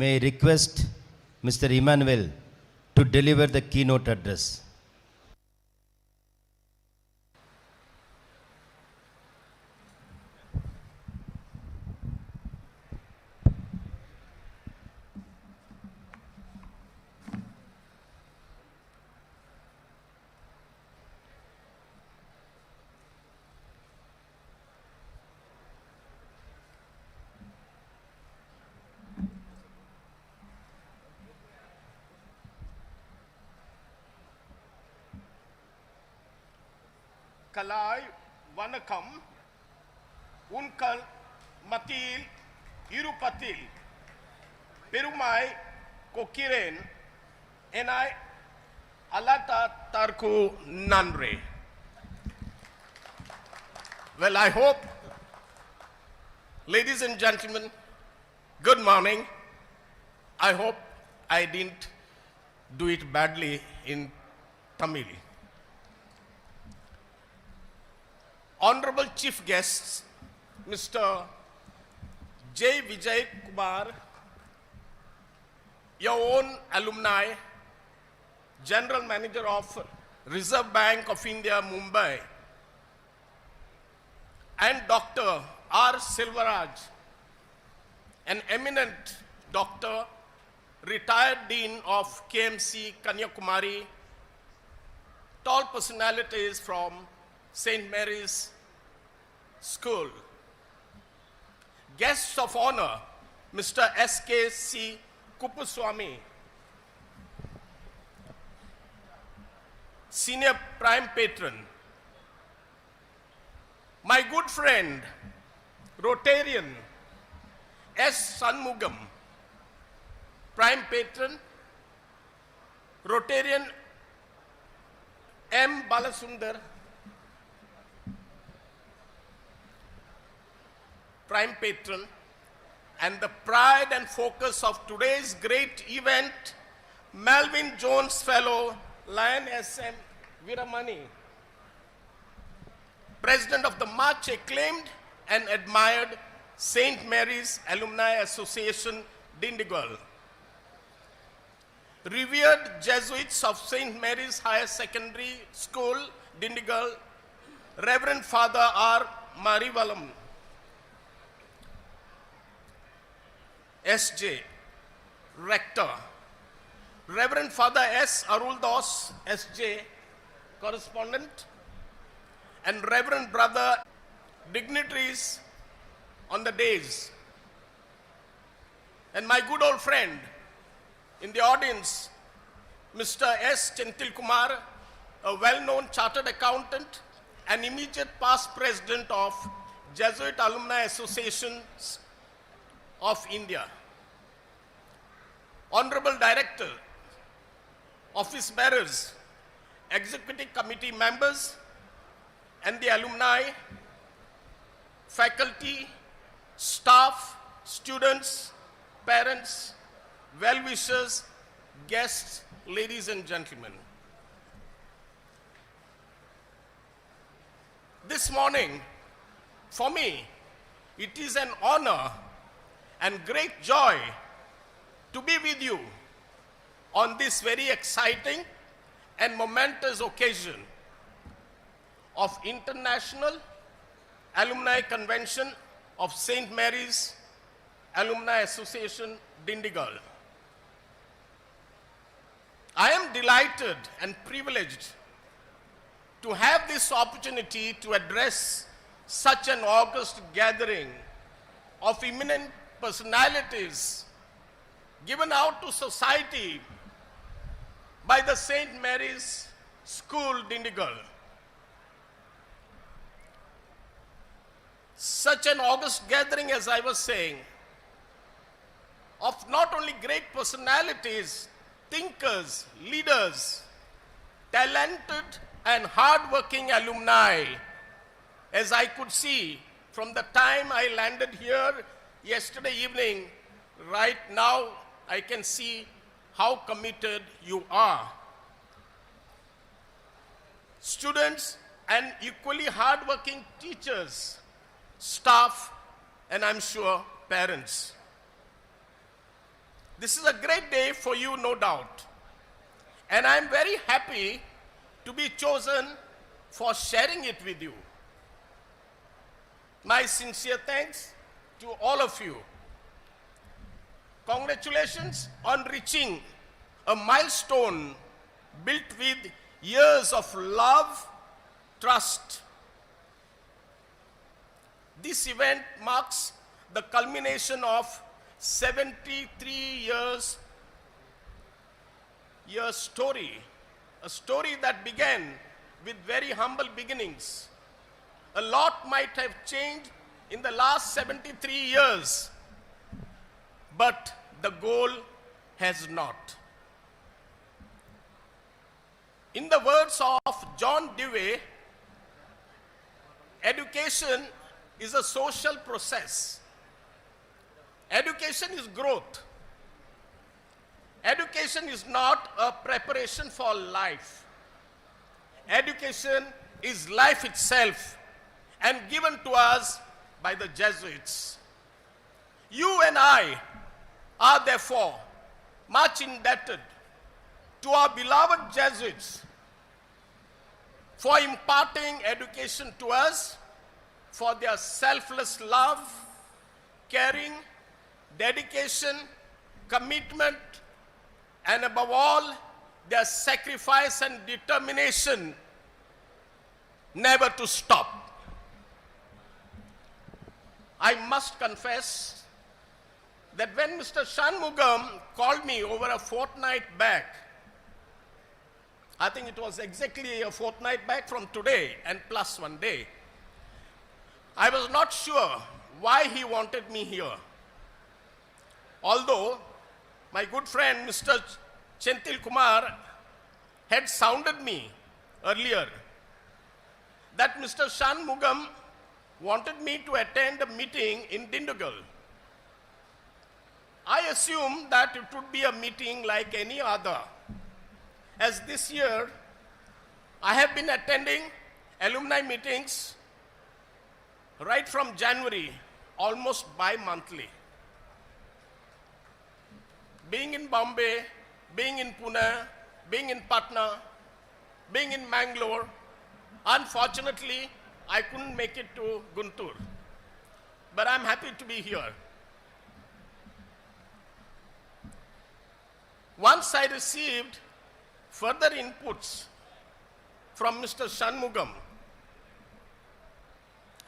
may I request Mr. Emmanuel to deliver the keynote address. Kalai Vanakam Unkal Matil Irupatil Perumai Kokiren Enai Alata Tarku Nanre. Well, I hope, ladies and gentlemen, good morning. I hope I didn't do it badly in Tamil. Honorable Chief Guests, Mr. J. Vijay Kumar, your own alumni, General Manager of Reserve Bank of India, Mumbai, and Dr. R. Silvaraj, an eminent doctor, retired Dean of KMC, Kanyakumari, tall personalities from St. Mary's School. Guests of honor, Mr. S.K.C. Kuppuswamy, Senior Prime Patron. My good friend, Rotarian S. Sanmugam, Prime Patron. Rotarian M. Balasundar, Prime Patron, and the pride and focus of today's great event, Melvin Jones Fellow, Lion S.M. Viramani, President of the much acclaimed and admired St. Mary's Alumni Association, Dindigul, revered Jesuits of St. Mary's Higher Secondary School, Dindigul, Reverend Father R. Marivalam, S.J., Rector, Reverend Father S. Aruldas, S.J., Correspondent, and Reverend Brother dignitaries on the days. And my good old friend in the audience, Mr. S. Chentil Kumar, a well-known chartered accountant and immediate past president of Jesuit Alumni Associations of India. Honorable Director, office bearers, executive committee members, and the alumni, faculty, staff, students, parents, well-wishers, guests, ladies and gentlemen. This morning, for me, it is an honor and great joy to be with you on this very exciting and momentous occasion of International Alumni Convention of St. Mary's Alumni Association, Dindigul. I am delighted and privileged to have this opportunity to address such an august gathering of eminent personalities given out to society by the St. Mary's School, Dindigul. Such an august gathering, as I was saying, of not only great personalities, thinkers, leaders, talented and hardworking alumni, as I could see from the time I landed here yesterday evening, right now I can see how committed you are. Students and equally hardworking teachers, staff, and I'm sure parents. This is a great day for you, no doubt. And I'm very happy to be chosen for sharing it with you. My sincere thanks to all of you. Congratulations on reaching a milestone built with years of love, trust. This event marks the culmination of 73 years story, a story that began with very humble beginnings. A lot might have changed in the last 73 years, but the goal has not. In the words of John Dewey, education is a social process. Education is growth. Education is not a preparation for life. Education is life itself and given to us by the Jesuits. You and I are therefore much indebted to our beloved Jesuits for imparting education to us, for their selfless love, caring, dedication, commitment, and above all, their sacrifice and determination never to stop. I must confess that when Mr. Shanmugam called me over a fortnight back, I think it was exactly a fortnight back from today and plus 1 day, I was not sure why he wanted me here. Although my good friend Mr. Chentil Kumar had sounded me earlier that Mr. Shanmugam wanted me to attend a meeting in Dindigul. I assumed that it would be a meeting like any other, as this year I have been attending alumni meetings right from January, almost bi-monthly. Being in Bombay, being in Pune, being in Patna, being in Mangalore, unfortunately, I couldn't make it to Guntur. But I'm happy to be here. Once I received further inputs from Mr. Shanmugam,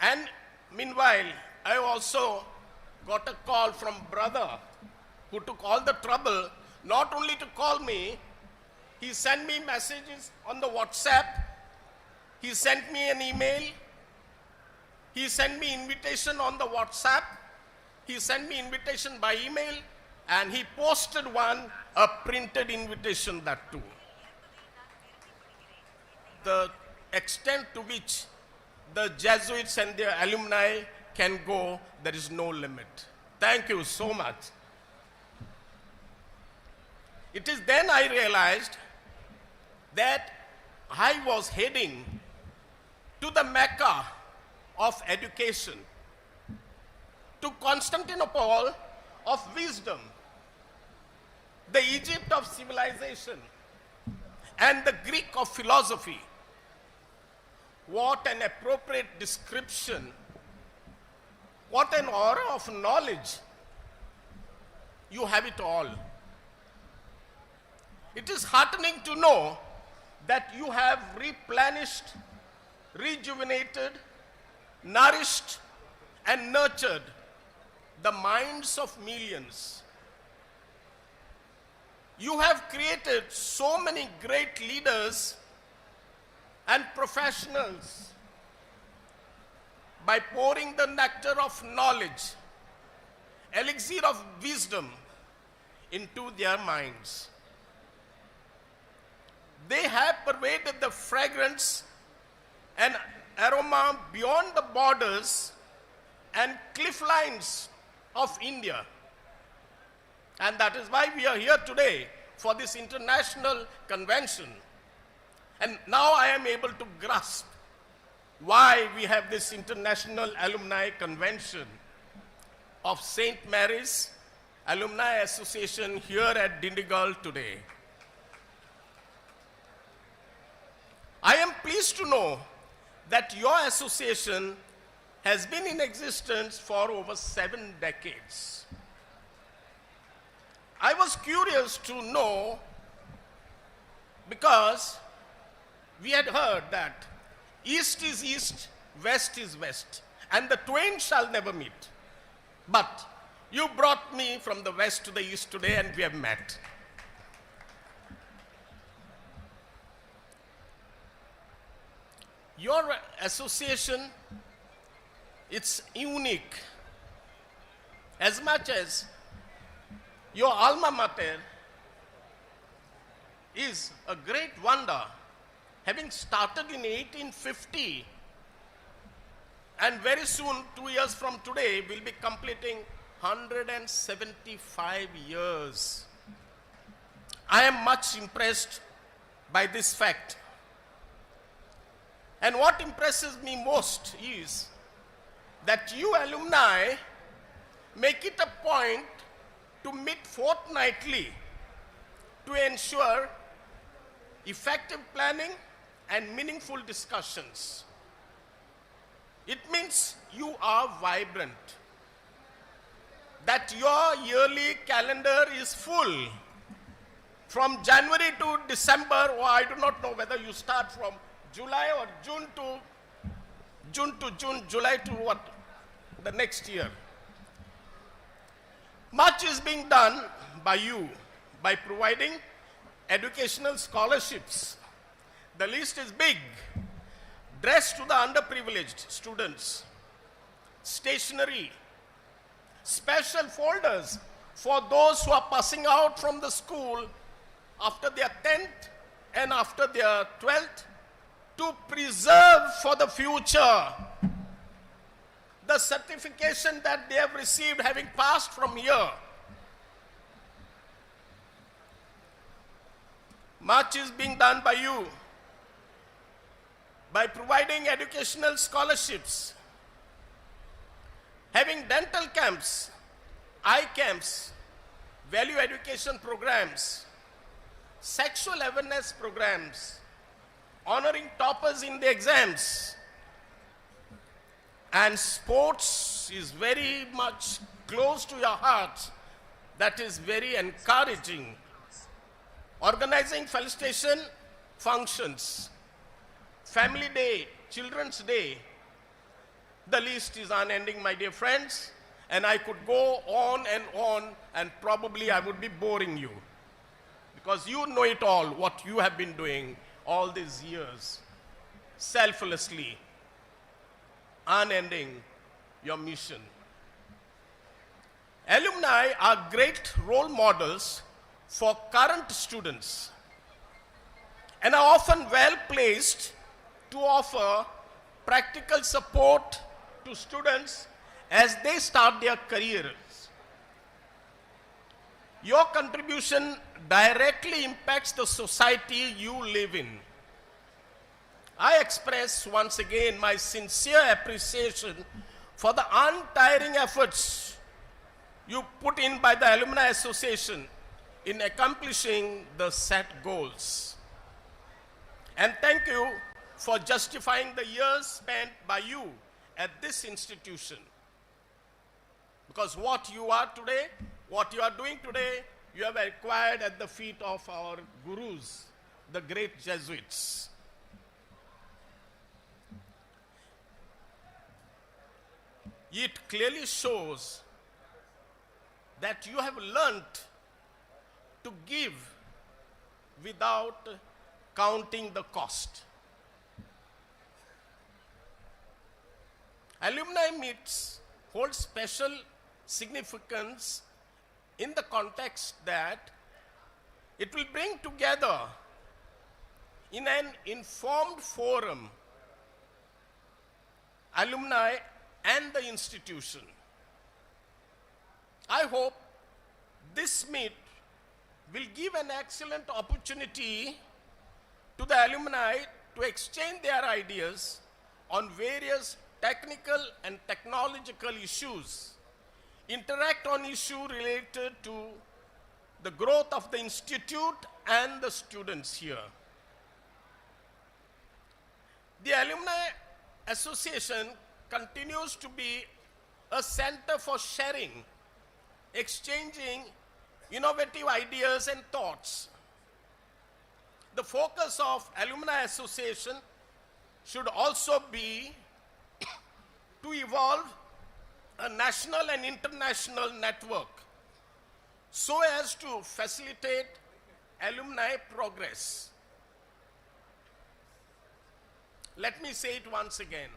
and meanwhile, I also got a call from brother who took all the trouble not only to call me, he sent me messages on the WhatsApp, he sent me an email, he sent me invitation on the WhatsApp, he sent me invitation by email, and he posted a printed invitation that too. The extent to which the Jesuits and their alumni can go, there is no limit. Thank you so much. It is then I realized that I was heading to the Mecca of education, to Constantinople of wisdom, the Egypt of civilization, and the Greek of philosophy. What an appropriate description, what an aura of knowledge. You have it all. It is heartening to know that you have replenished, rejuvenated, nourished, and nurtured the minds of millions. You have created so many great leaders and professionals by pouring the nectar of knowledge, elixir of wisdom into their minds. They have pervaded the fragrance and aroma beyond the borders and cliff lines of India. And that is why we are here today for this international convention. And now I am able to grasp why we have this international alumni convention of St. Mary's Alumni Association here at Dindigul today. I am pleased to know that your association has been in existence for over 7 decades. I was curious to know because we had heard that East is East, West is West, and the twain shall never meet. But you brought me from the West to the East today, and we have met. Your association, it's unique as much as your alma mater is a great wonder, having started in 1850, and very soon, 2 years from today, we'll be completing 175 years. I am much impressed by this fact. And what impresses me most is that you alumni make it a point to meet fortnightly to ensure effective planning and meaningful discussions. It means you are vibrant, that your yearly calendar is full from January to December, or I do not know whether you start from July or June to June, July to what? The next year. Much is being done by you by providing educational scholarships. The list is big. Dress to the underprivileged students, stationery, special folders for those who are passing out from the school after their 10th and after their 12th, to preserve for the future the certification that they have received having passed from here. Much is being done by you by providing educational scholarships, having dental camps, eye camps, value education programs, sexual awareness programs, honoring toppers in the exams. And sports is very much close to your heart. That is very encouraging. Organizing felicitation functions, Family Day, Children's Day. The list is unending, my dear friends, and I could go on, and probably I would be boring you, because you know it all, what you have been doing all these years, selflessly, unending your mission. Alumni are great role models for current students and are often well placed to offer practical support to students as they start their careers. Your contribution directly impacts the society you live in. I express once again my sincere appreciation for the untiring efforts you put in by the Alumni Association in accomplishing the set goals. And thank you for justifying the years spent by you at this institution. Because what you are today, what you are doing today, you have acquired at the feet of our gurus, the great Jesuits. It clearly shows that you have learnt to give without counting the cost. Alumni meets hold special significance in the context that it will bring together in an informed forum alumni and the institution. I hope this meet will give an excellent opportunity to the alumni to exchange their ideas on various technical and technological issues, interact on issue related to the growth of the institute and the students here. The Alumni Association continues to be a center for sharing, exchanging innovative ideas and thoughts. The focus of Alumni Association should also be to evolve a national and international network so as to facilitate alumni progress. Let me say it once again.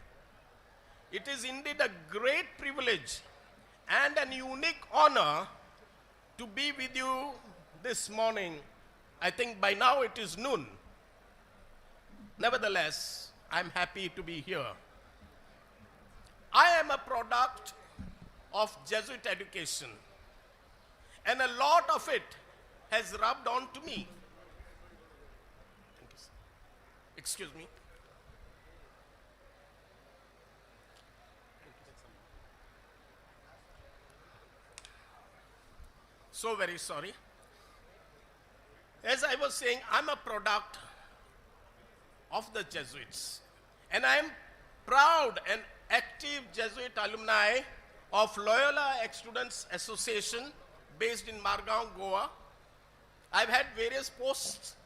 It is indeed a great privilege and an unique honor to be with you this morning. I think by now it is noon. Nevertheless, I'm happy to be here. I am a product of Jesuit education, and a lot of it has rubbed on to me. Thank you, sir. Excuse me. So very sorry. As I was saying, I'm a product of the Jesuits, and I am proud and active Jesuit alumni of Loyola Ex-Students Association based in Margao, Goa. I've had various posts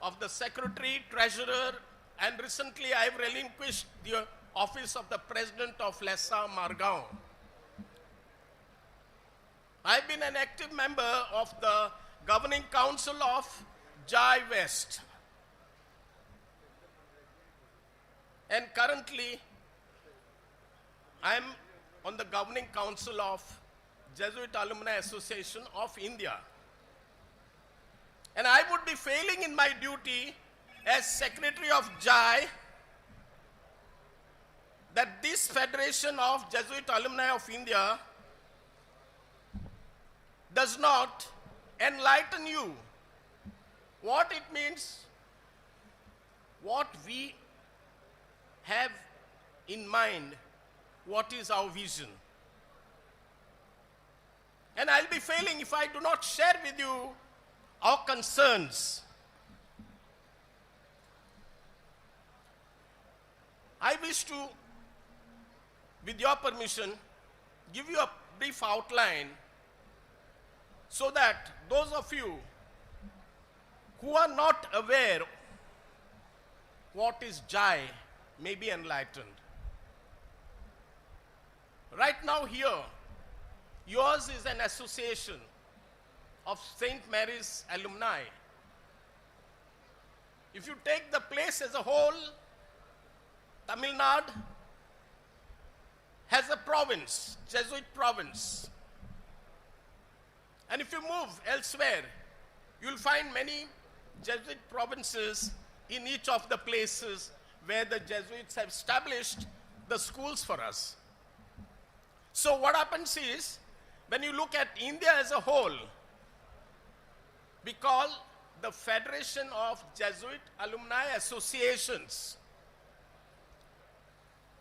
of the secretary, treasurer, and recently I've relinquished the office of the president of LESA Margao. I've been an active member of the governing council of Jai West. And currently, I'm on the governing council of Jesuit Alumni Association of India. And I would be failing in my duty as Secretary of Jai that this Federation of Jesuit Alumni of India does not enlighten you what it means, what we have in mind, what is our vision. And I'll be failing if I do not share with you our concerns. I wish to, with your permission, give you a brief outline so that those of you who are not aware what is Jai may be enlightened. Right now here, yours is an association of St. Mary's alumni. If you take the place as a whole, Tamil Nadu has a province, Jesuit province. And if you move elsewhere, you'll find many Jesuit provinces in each of the places where the Jesuits have established the schools for us. So what happens is, when you look at India as a whole, we call the Federation of Jesuit Alumni Associations.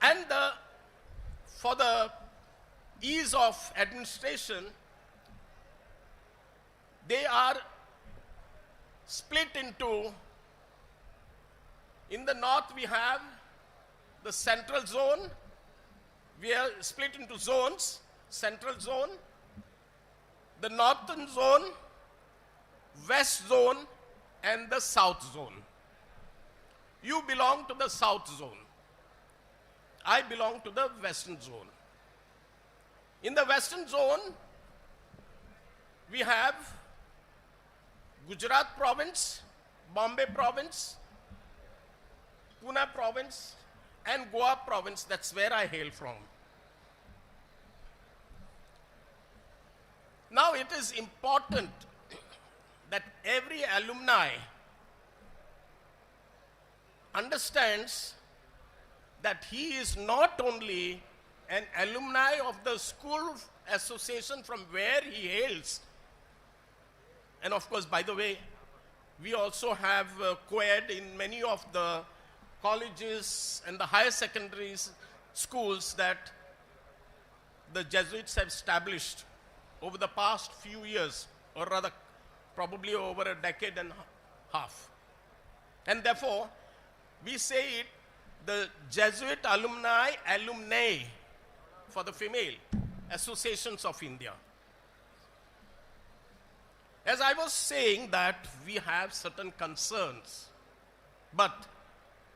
And for the ease of administration, they are split into, in the north we have the central zone. We are split into zones, central zone, the northern zone, west zone, and the south zone. You belong to the south zone. I belong to the western zone. In the western zone, we have Gujarat province, Bombay province, Pune province, and Goa province. That's where I hail from. Now it is important that every alumni understands that he is not only an alumni of the school association from where he hails. And of course, by the way, we also have co-ed in many of the colleges and the higher secondary schools that the Jesuits have established over the past few years, or rather probably over a decade and a half. And therefore, we say it the Jesuit Alumnae for the female associations of India. As I was saying that we have certain concerns, but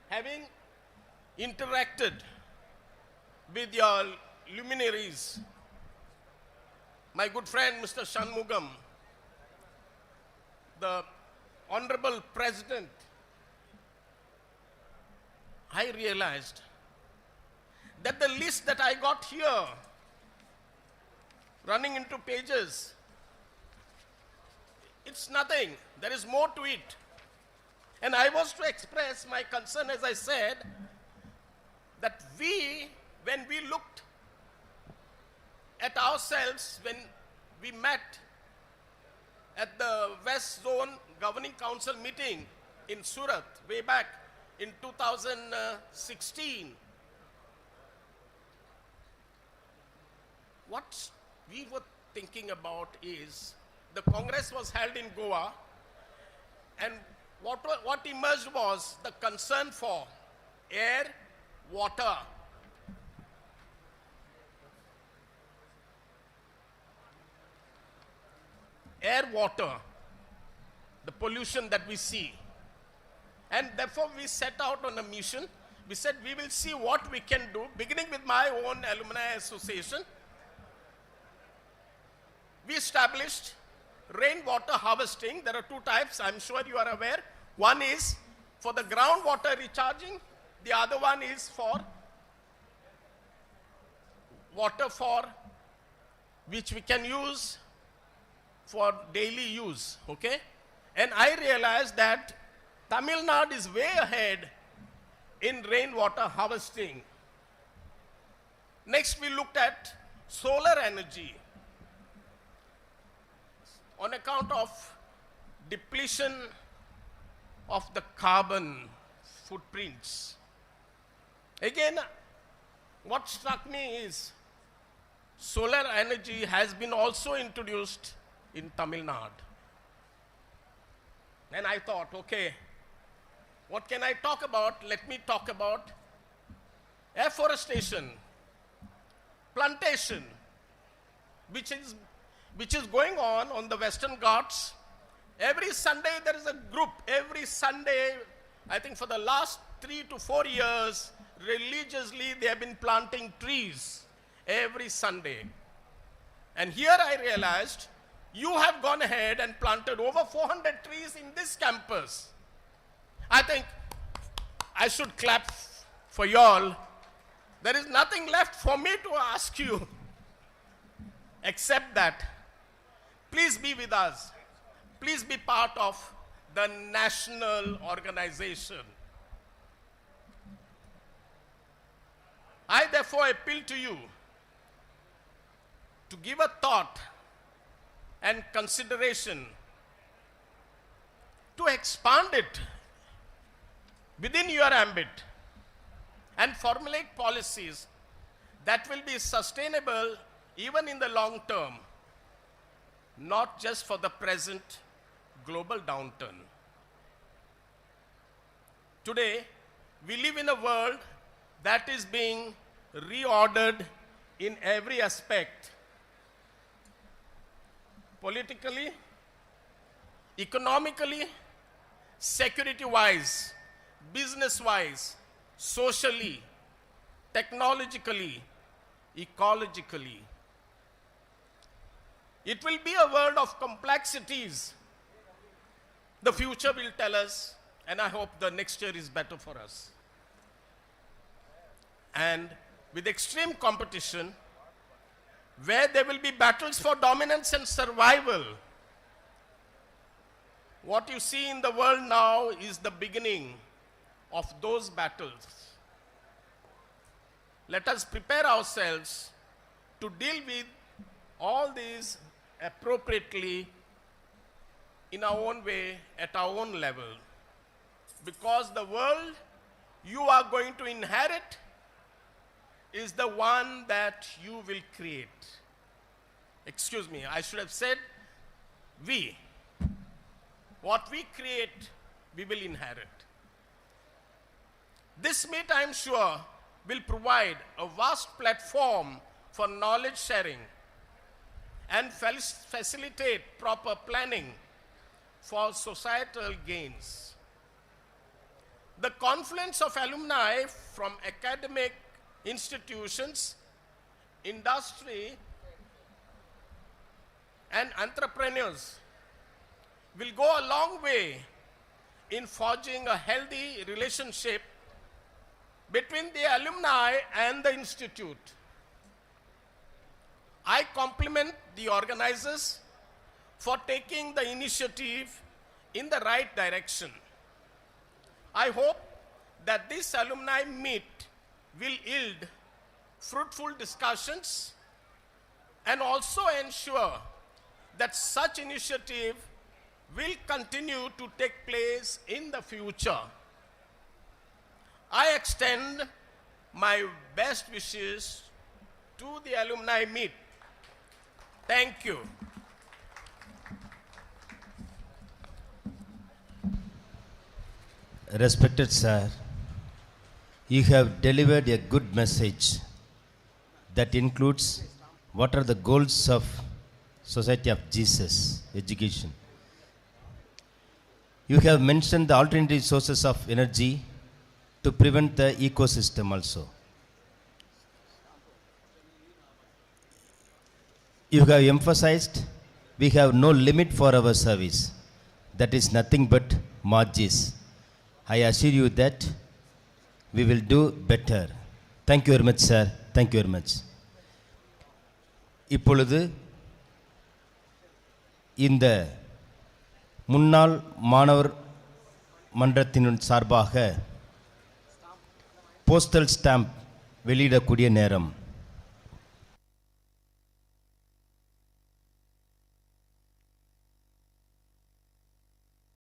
having interacted with your luminaries, my good friend Mr. Shanmugam, the Honorable President, I realized that the list that I got here, running into pages, it's nothing. There is more to it. And I was to express my concern, as I said, that when we looked at ourselves, when we met at the West Zone Governing Council meeting in Surat way back in 2016, what we were thinking about is the Congress was held in Goa, and what emerged was the concern for air, water, the pollution that we see. And therefore we set out on a mission. We said we will see what we can do, beginning with my own alumni association. We established rainwater harvesting. There are two types, I'm sure you are aware. One is for the groundwater recharging. The other one is for water for which we can use for daily use, okay? And I realized that Tamil Nadu is way ahead in rainwater harvesting. Next, we looked at solar energy. On account of depletion of the carbon footprints. Again, what struck me is solar energy has been also introduced in Tamil Nadu. And I thought, okay, what can I talk about? Let me talk about afforestation, plantation, which is going on the Western Ghats. Every Sunday there is a group. Every Sunday, I think for the last 3 to 4 years, religiously they have been planting trees every Sunday. And here I realized you have gone ahead and planted over 400 trees in this campus. I think I should clap for y'all. There is nothing left for me to ask you except that please be with us. Please be part of the national organization. I therefore appeal to you to give a thought and consideration to expand it within your ambit and formulate policies that will be sustainable even in the long term, not just for the present global downturn. Today, we live in a world that is being reordered in every aspect. Politically, economically, security-wise, business-wise, socially, technologically, ecologically. It will be a world of complexities. The future will tell us, and I hope the next year is better for us. And with extreme competition, where there will be battles for dominance and survival, what you see in the world now is the beginning of those battles. Let us prepare ourselves to deal with all these appropriately in our own way, at our own level. Because the world you are going to inherit is the one that you will create. Excuse me, I should have said we. What we create, we will inherit. This meet, I am sure, will provide a vast platform for knowledge sharing and facilitate proper planning for societal gains. The confluence of alumni from academic institutions, industry, and entrepreneurs will go a long way in forging a healthy relationship between the alumni and the institute. I compliment the organizers for taking the initiative in the right direction. I hope that this alumni meet will yield fruitful discussions and also ensure that such initiative will continue to take place in the future. I extend my best wishes to the alumni meet. Thank you. Respected sir, you have delivered a good message that includes what are the goals of Society of Jesus education. You have mentioned the alternative sources of energy to prevent the ecosystem also. You have emphasized we have no limit for our service. That is nothing but margins. I assure you that we will do better. Thank you very much, sir. Thank you very much. இப்பொழுது இந்த முன்னாள் மாணவர் மன்றத்தின் சார்பாக postal stamp வெளியிடக்கூடிய நேரம்.